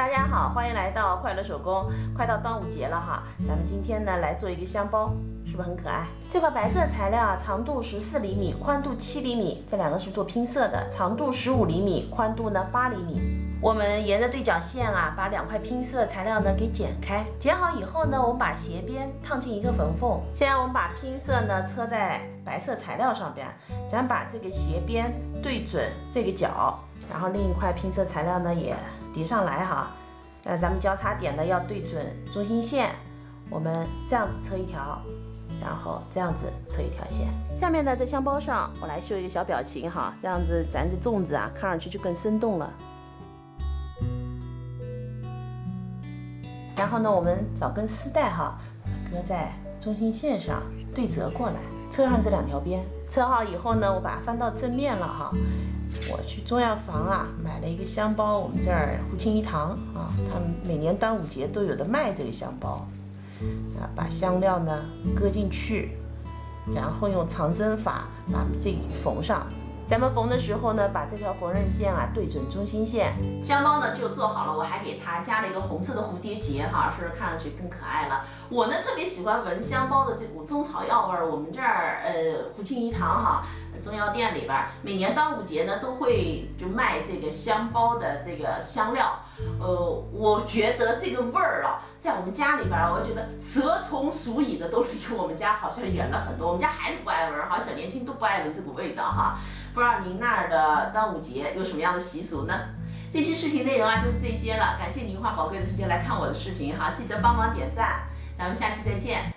大家好，欢迎来到快乐手工。快到端午节了哈，咱们今天呢来做一个香包，是不是很可爱？这块白色材料啊，长度14厘米，宽度7厘米，这两个是做拼色的，长度15厘米，宽度呢8厘米。我们沿着对角线啊，把两块拼色材料呢给剪开，剪好以后呢，我们把斜边烫进一个缝缝。现在我们把拼色呢车在白色材料上边，咱把这个斜边对准这个角，然后另一块拼色材料呢也叠上来哈。咱们交叉点呢要对准中心线，我们这样子车一条，然后这样子车一条线。下面呢在香包上，我来绣一个小表情哈，这样子咱这粽子啊看上去就更生动了。然后呢，我们找根丝带哈，搁在中心线上，对折过来，车上这两条边。车好以后呢，我把它翻到正面了哈。我去中药房啊，买了一个香包，我们这儿胡庆余堂啊，他们每年端午节都有的卖这个香包。把香料呢搁进去，然后用长针法把这个缝上。咱们缝的时候呢，把这条缝纫线啊对准中心线。香包呢就做好了，我还给它加了一个红色的蝴蝶结哈，是不是看上去更可爱了？我呢特别喜欢闻香包的这股中草药味儿。我们这儿胡庆余堂哈中药店里边，每年端午节呢都会就卖这个香包的这个香料。我觉得这个味儿啊，在我们家里边，我觉得蛇虫鼠蚁的都离我们家好像远了很多。我们家孩子不爱闻，好像小年轻都不爱闻这股味道哈。不知道您那儿的端午节有什么样的习俗呢？这期视频内容啊就是这些了，感谢您花宝贵的时间来看我的视频哈，记得帮忙点赞，咱们下期再见。